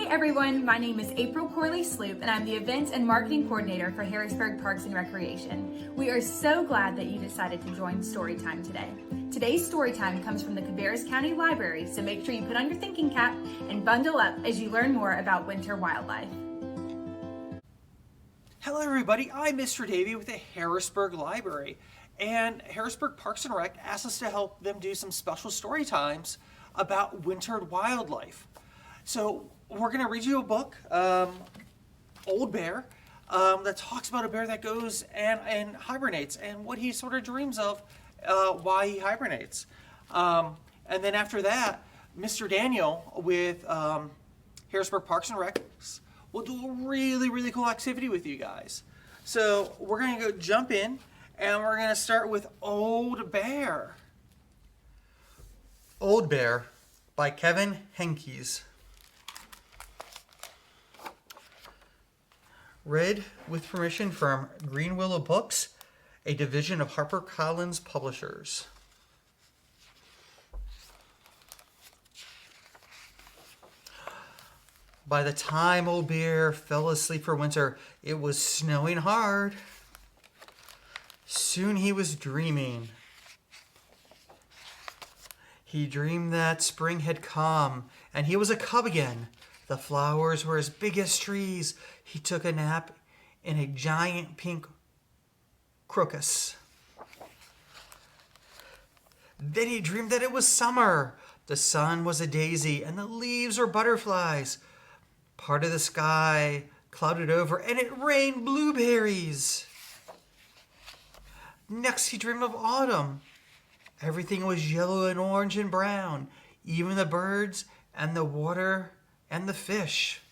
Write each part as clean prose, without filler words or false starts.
everyone, my name is April Corley-Sloop and I'm the Events and Marketing Coordinator for Harrisburg Parks and Recreation. We are so glad that you decided to join Storytime today. Today's Storytime comes from the Cabarrus County Library, so make sure you put on your thinking cap and bundle up as you learn more about winter wildlife. Hello everybody, I'm Mr. Davey with the Harrisburg Library, and Harrisburg Parks and Rec asked us to help them do some special story times about wintered wildlife. So we're going to read you a book, Old Bear, that talks about a bear that goes and hibernates and what he sort of dreams of, why he hibernates. And then after that, Mr. Daniel with Harrisburg Parks and Rec will do a really cool activity with you guys. So we're going to go jump in and we're going to start with Old Bear. Old Bear by Kevin Henkes. Read with permission from Green Willow Books, a division of HarperCollins Publishers. By the time Old Bear fell asleep for winter, it was snowing hard. Soon he was dreaming. He dreamed that spring had come, and he was a cub again. The flowers were as big as trees. He took a nap in a giant pink crocus. Then he dreamed that it was summer. The sun was a daisy, and the leaves were butterflies. Part of the sky clouded over, and it rained blueberries. Next, he dreamed of autumn. Everything was yellow and orange and brown, even the birds and the water and the fish.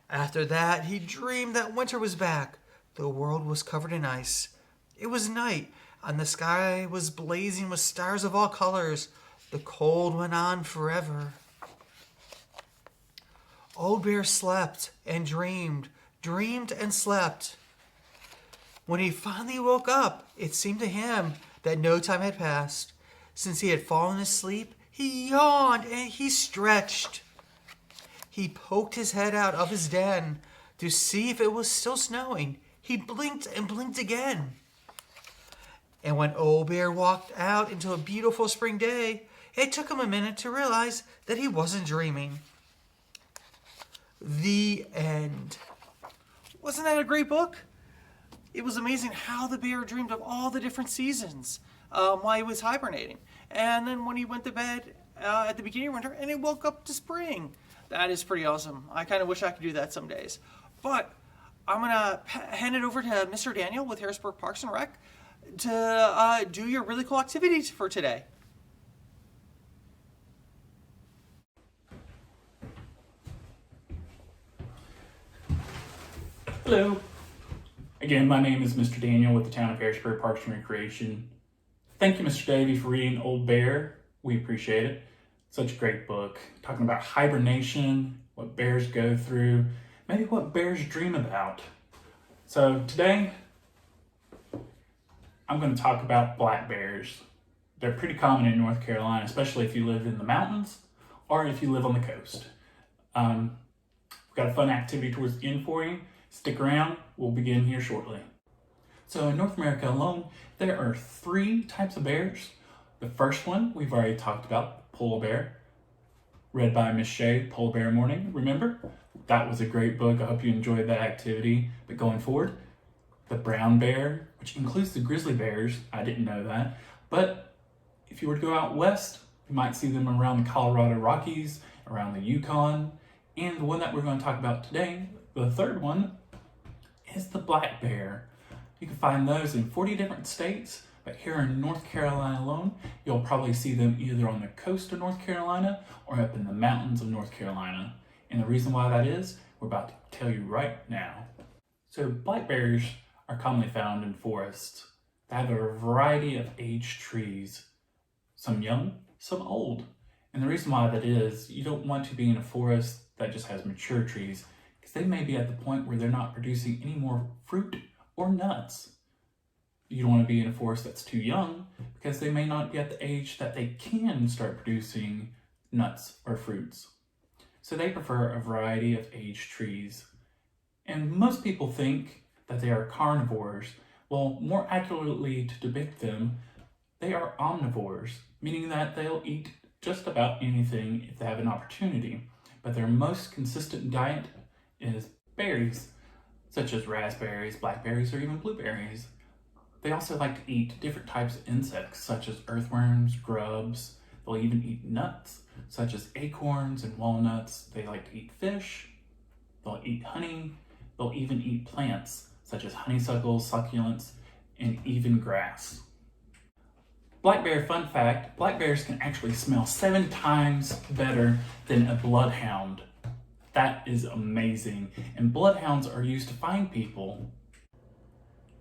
After that, he dreamed that winter was back. The world was covered in ice. It was night, and the sky was blazing with stars of all colors. The cold went on forever. Old Bear slept and dreamed and slept. When he finally woke up, it seemed to him that no time had passed. Since he had fallen asleep, he yawned and he stretched. He poked his head out of his den to see if it was still snowing. He blinked and blinked again. And when Old Bear walked out into a beautiful spring day, it took him a minute to realize that he wasn't dreaming. The end. Wasn't that a great book? It was amazing how the bear dreamed of all the different seasons while he was hibernating. And then when he went to bed at the beginning of winter and he woke up to spring. That is pretty awesome. I kind of wish I could do that some days. But I'm going to hand it over to Mr. Daniel with Harrisburg Parks and Rec to do your really cool activities for today. Hello. Again, my name is Mr. Daniel with the town of Harrisburg Parks and Recreation. Thank you, Mr. Davey, for reading Old Bear. We appreciate it. Such a great book. Talking about hibernation, what bears go through, maybe what bears dream about. So today, I'm going to talk about black bears. They're pretty common in North Carolina, especially if you live in the mountains or if you live on the coast. We've got a fun activity towards the end for you. Stick around, we'll begin here shortly. So in North America alone, there are 3 types of bears. The first one we've already talked about, polar bear, read by Miss Shea, Polar Bear Morning. Remember? That was a great book. I hope you enjoyed that activity. But going forward, the brown bear, which includes the grizzly bears. I didn't know that. But if you were to go out west, you might see them around the Colorado Rockies, around the Yukon. And the one that we're going to talk about today, the third one, is the black bear. You can find those in 40 different states, but here in North Carolina alone, you'll probably see them either on the coast of North Carolina or up in the mountains of North Carolina. And the reason why that is, we're about to tell you right now. So black bears are commonly found in forests. They have a variety of aged trees, some young, some old. And the reason why that is, you don't want to be in a forest that just has mature trees, because they may be at the point where they're not producing any more fruit or nuts. You don't want to be in a forest that's too young, because they may not be at the age that they can start producing nuts or fruits. so they prefer a variety of aged trees. And most people think that they are carnivores. Well, more accurately to depict them, they are omnivores, meaning that they'll eat just about anything if they have an opportunity. But their most consistent diet is berries, such as raspberries, blackberries, or even blueberries. They also like to eat different types of insects, such as earthworms, grubs. They'll even eat nuts, such as acorns and walnuts. They like to eat fish. They'll eat honey. They'll even eat plants, such as honeysuckles, succulents, and even grass. Black bear fun fact, black bears can actually smell 7 times better than a bloodhound. That is amazing. And bloodhounds are used to find people.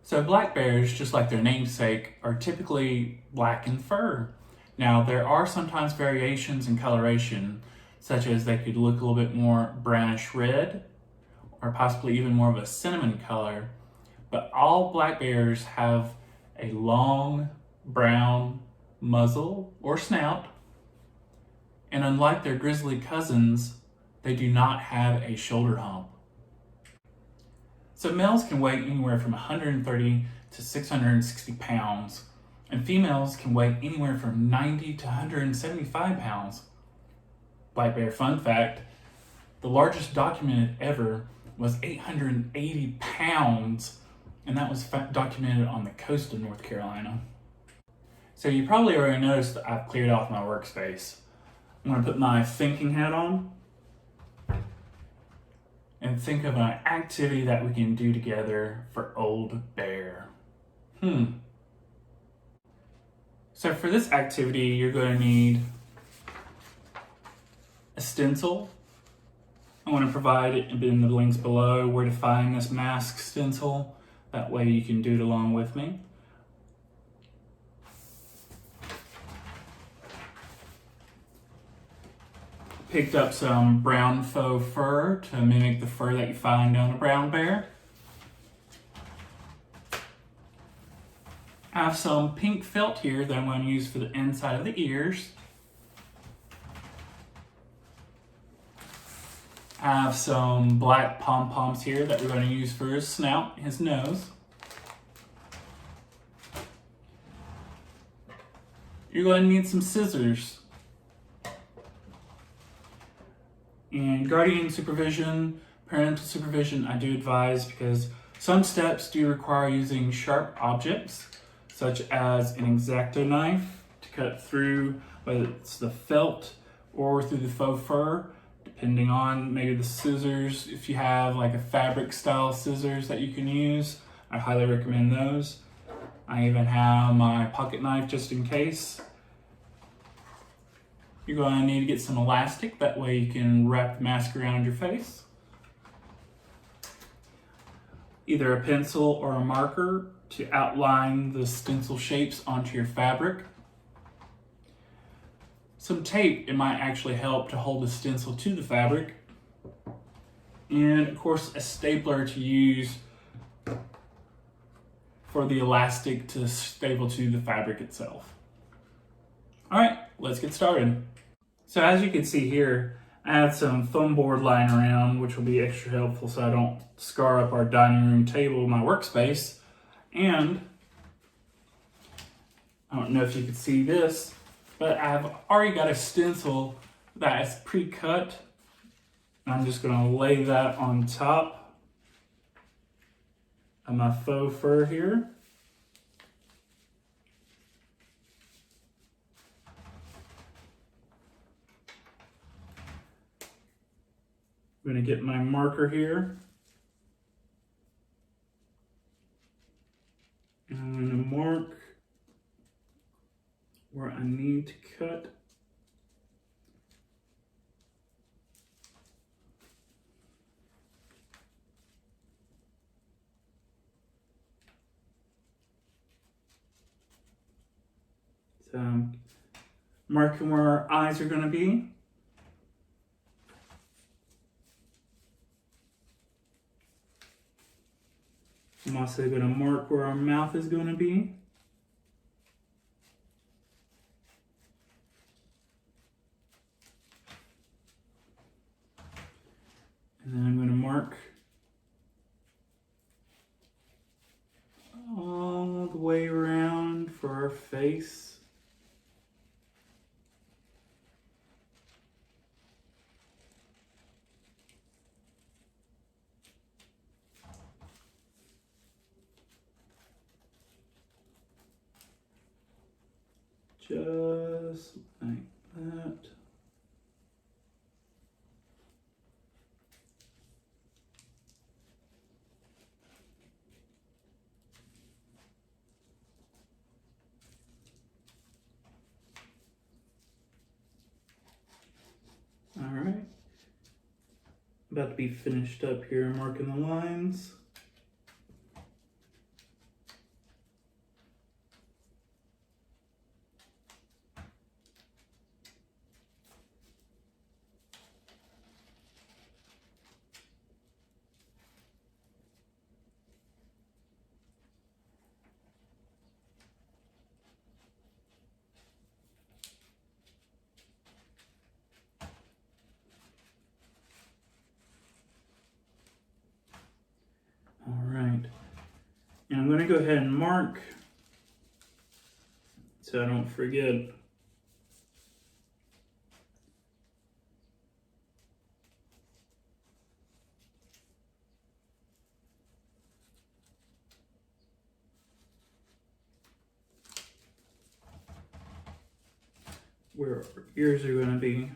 So black bears, just like their namesake, are typically black in fur. Now, there are sometimes variations in coloration, such as they could look a little bit more brownish red, or possibly even more of a cinnamon color. But all black bears have a long brown muzzle or snout, and unlike their grizzly cousins, they do not have a shoulder hump. So males can weigh anywhere from 130 to 660 pounds, and females can weigh anywhere from 90 to 175 pounds. Black bear fun fact, the largest documented ever was 880 pounds, and that was documented on the coast of North Carolina. So you probably already noticed that I've cleared off my workspace. I'm going to put my thinking hat on and think of an activity that we can do together for Old Bear. So for this activity, you're going to need a stencil. I want to provide it in the links below where to find this mask stencil. That way you can do it along with me. Picked up some brown faux fur to mimic the fur that you find on a brown bear. I have some pink felt here that I'm going to use for the inside of the ears. I have some black pom-poms here that we're going to use for his snout, his nose. You're going to need some scissors. And guardian supervision, parental supervision, I do advise because some steps do require using sharp objects, such as an X-Acto knife to cut through, whether it's the felt or through the faux fur, depending on maybe the scissors. If you have like a fabric style scissors that you can use, I highly recommend those. I even have my pocket knife just in case. You're going to need to get some elastic, that way you can wrap the mask around your face. Either a pencil or a marker to outline the stencil shapes onto your fabric. Some tape, it might actually help to hold the stencil to the fabric. And of course a stapler to use for the elastic to staple to the fabric itself. All right, let's get started. So as you can see here, I have some foam board lying around, which will be extra helpful so I don't scar up our dining room table, my workspace. And I don't know if you can see this, but I've already got a stencil that is pre-cut. I'm just gonna lay that on top of my faux fur here. I'm going to get my marker here. And I'm going to mark where I need to cut. So I'm marking where our eyes are going to be. I'm also going to mark where our mouth is going to be. mark all the way around for our face. Just like that. All right. About to be finished up here, marking the lines. All right, and I'm going to go ahead and mark so I don't forget. Where our ears are going to be.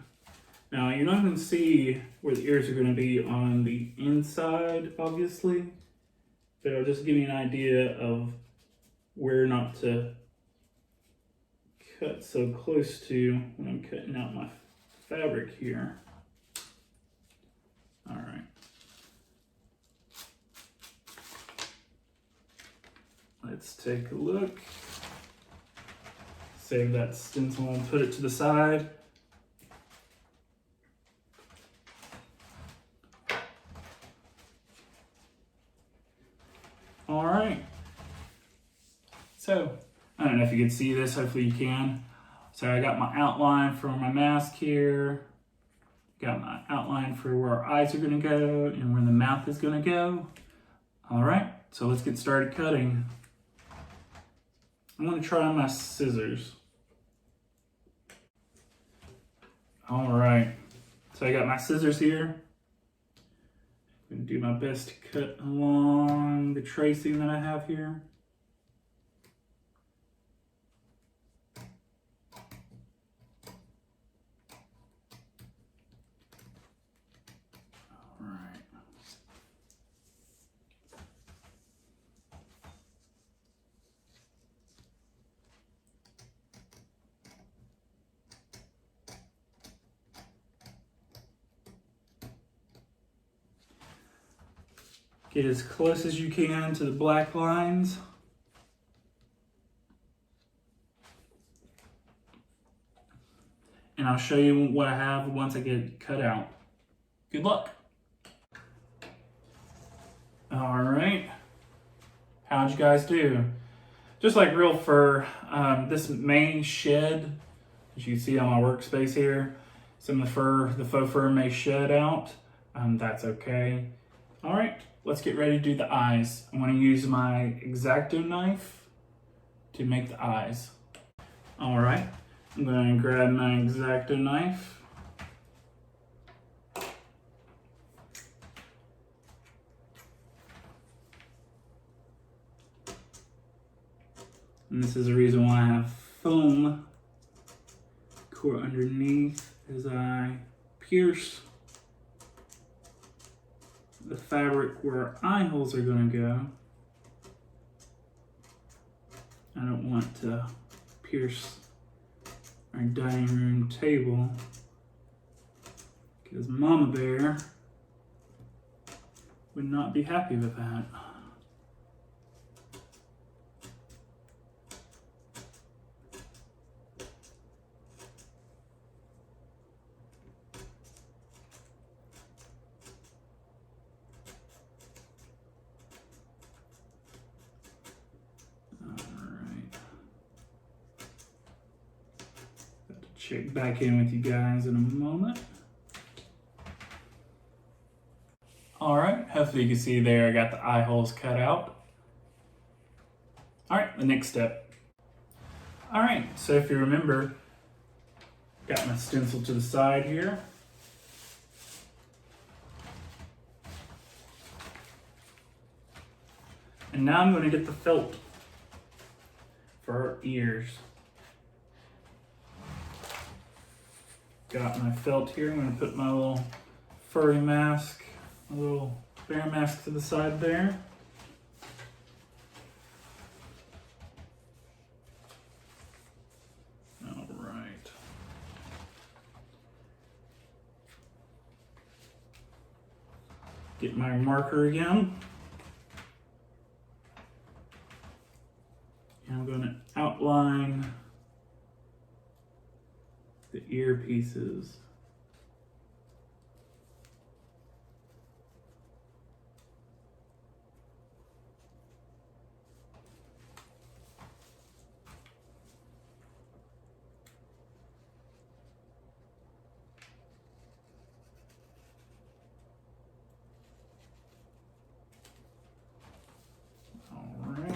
Now, you're not going to see where the ears are going to be on the inside, obviously, but it'll just give you an idea of where not to cut so close to when I'm cutting out my fabric here. All right. Let's take a look. Save that stencil and put it to the side. All right. So, I don't know if you can see this, hopefully you can. So I got my outline for my mask here. Got my outline for where our eyes are gonna go and where the mouth is gonna go. All right, so let's get started cutting. I'm gonna try my scissors. All right, so I got my scissors here. I'm gonna do my best to cut along the tracing that I have here. All right. Get as close as you can to the black lines. And I'll show you what I have once I get it cut out. Good luck. All right. How'd you guys do? Just like real fur, this main shed, as you can see on my workspace here, some of the faux fur may shed out. That's okay. All right. Let's get ready to do the eyes. I'm going to use my X-Acto knife to make the eyes. All right, I'm going to grab my X-Acto knife. And this is the reason why I have foam core underneath as I pierce the fabric where our eye holes are going to go. I don't want to pierce our dining room table because Mama Bear would not be happy with that. Check back in with you guys in a moment. All right, hopefully you can see there I got the eye holes cut out. All right, the next step. All right, so if you remember, got my stencil to the side here. And now I'm going to get the felt for her ears. Got my felt here. I'm going to put my little furry mask, my little bear mask to the side there. All right. Get my marker again. And I'm going to outline the ear pieces. All right.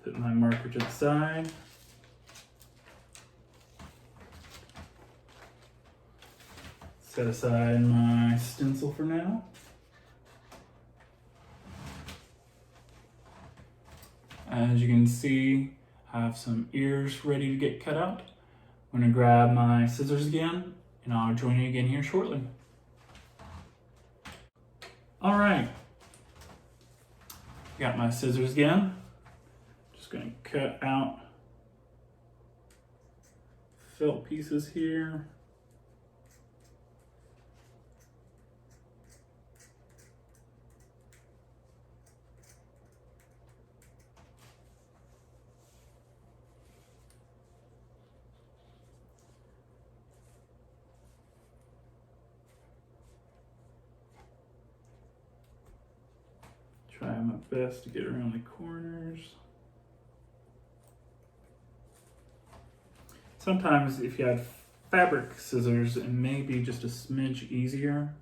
Put my marker to the side. Set aside my stencil for now. As you can see, I have some ears ready to get cut out. I'm going to grab my scissors again, and I'll join you again here shortly. All right, got my scissors again. Just going to cut out felt pieces here. Try my best to get around the corners. Sometimes if you had fabric scissors, it may be just a smidge easier.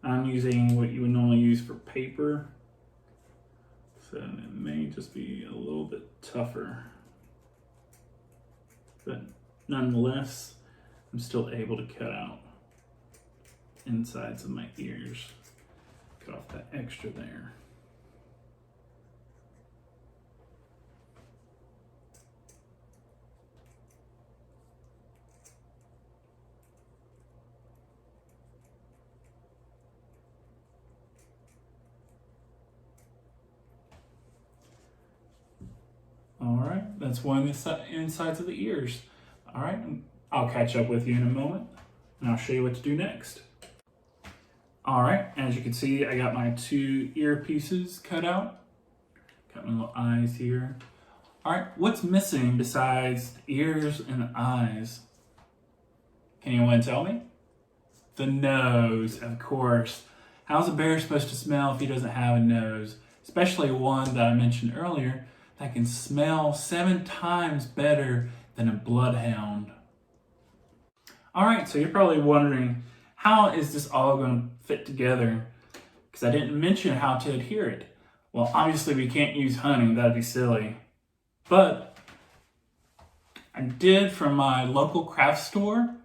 I'm using what you would normally use for paper, so it may just be a little bit tougher. But nonetheless, I'm still able to cut out insides of my ears. Cut off that extra there. All right, that's one of the insides of the ears. All right, I'll catch up with you in a moment, and I'll show you what to do next. All right, as you can see, I got my 2 ear pieces cut out. Got my little eyes here. All right, what's missing besides the ears and the eyes? Can anyone tell me? The nose, of course. How's a bear supposed to smell if he doesn't have a nose? Especially one that I mentioned earlier that can smell 7 times better than a bloodhound. All right, so you're probably wondering, how is this all going to fit together? Because I didn't mention how to adhere it. Well, obviously we can't use honey, that'd be silly. But I did from my local craft store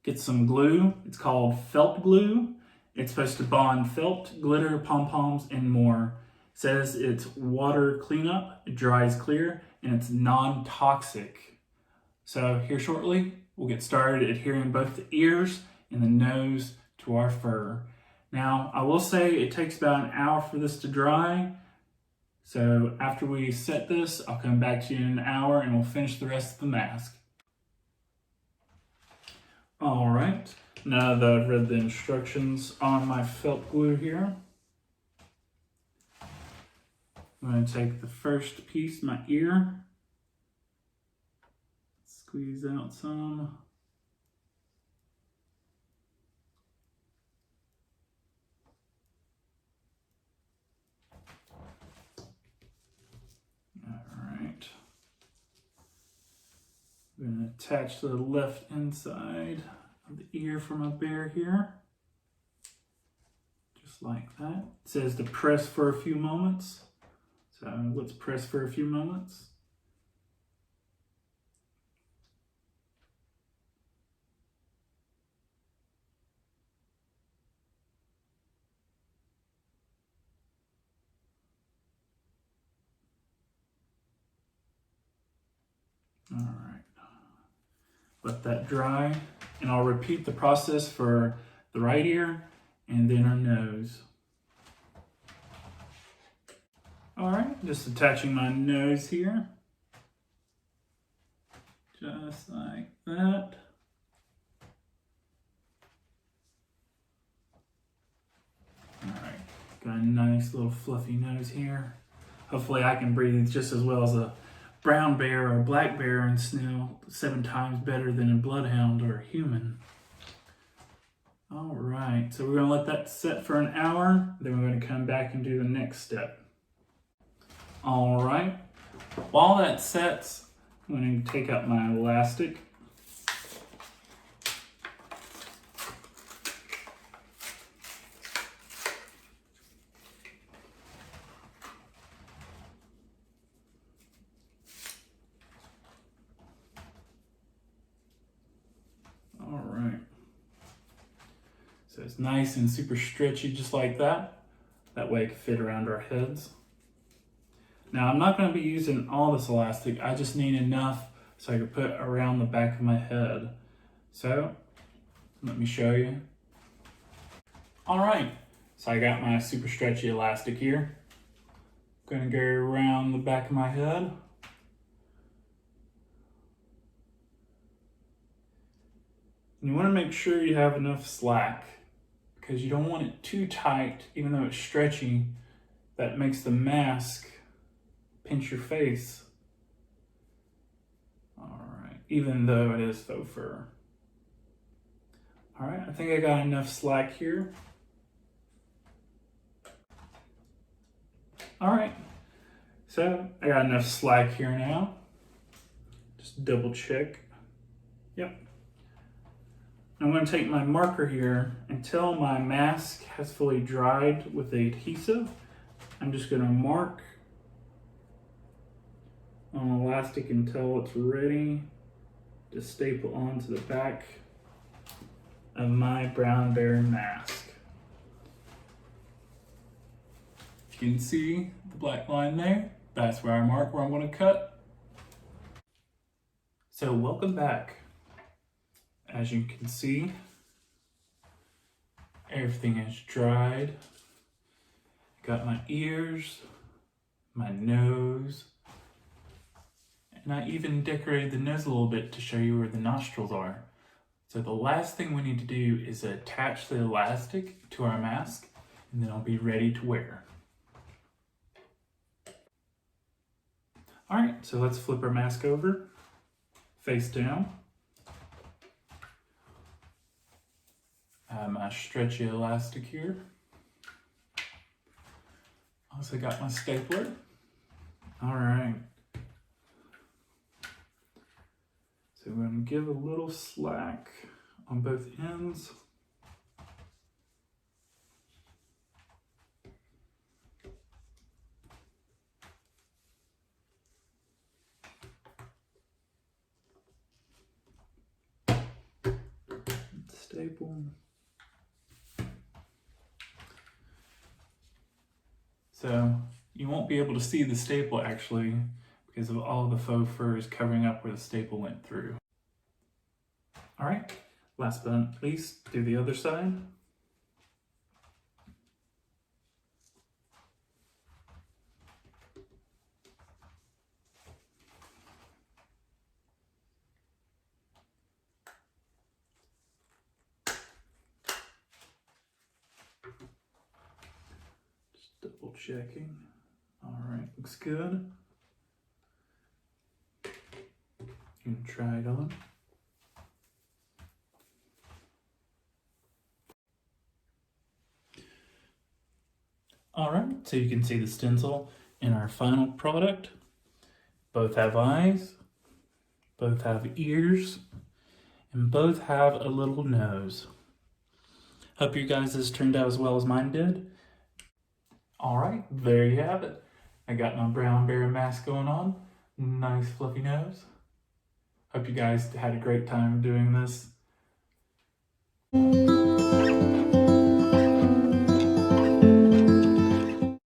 get some glue. It's called felt glue. It's supposed to bond felt, glitter, pom-poms, and more. It says it's water cleanup, it dries clear, and it's non-toxic. So here shortly, we'll get started adhering both the ears and the nose to our fur. Now, I will say it takes about an hour for this to dry. So after we set this, I'll come back to you in an hour and we'll finish the rest of the mask. All right, now that I've read the instructions on my felt glue here, I'm going to take the first piece, my ear, squeeze out some. I'm going to attach to the left inside of the ear for my bear here. like that. It says to press for a few moments. So let's press for a few moments. All right, let that dry, and I'll repeat the process for the right ear and then our nose. All right, just attaching my nose here, just like that. All right, got a nice little fluffy nose here. Hopefully I can breathe just as well as a brown bear or a black bear and smell 7 times better than a bloodhound or a human. All right, so we're gonna let that set for an hour, then we're gonna come back and do the next step. All right, while that sets, I'm gonna take out my elastic. So it's nice and super stretchy just like that. That way it can fit around our heads. Now I'm not going to be using all this elastic. I just need enough so I can put around the back of my head. So let me show you. All right, so I got my super stretchy elastic here. Going to go around the back of my head. And you want to make sure you have enough slack, because you don't want it too tight, even though it's stretchy. That makes the mask pinch your face. All right, even though it is faux fur. All right, I think I got enough slack here. All right, so I got enough slack here now. Just double check. Yep. I'm going to take my marker here until my mask has fully dried with the adhesive. I'm just going to mark on elastic until it's ready to staple onto the back of my brown bear mask. You can see the black line there. That's where I mark where I'm going to cut. So welcome back. As you can see, everything is dried. Got my ears, my nose, and I even decorated the nose a little bit to show you where the nostrils are. So the last thing we need to do is attach the elastic to our mask, and then I'll be ready to wear. All right, so let's flip our mask over, face down. I have my stretchy elastic here. Also got my stapler. All right. So we're going to give a little slack on both ends. Staple. So you won't be able to see the staple actually because of all the faux furs covering up where the staple went through. All right, last but not least, do the other side. Double checking. All right, looks good. You can try it on. All right, so you can see the stencil in our final product. Both have eyes, both have ears, and both have a little nose. Hope you guys' turned out as well as mine did. All right, there you have it. I got my brown bear mask going on. Nice fluffy nose. Hope you guys had a great time doing this.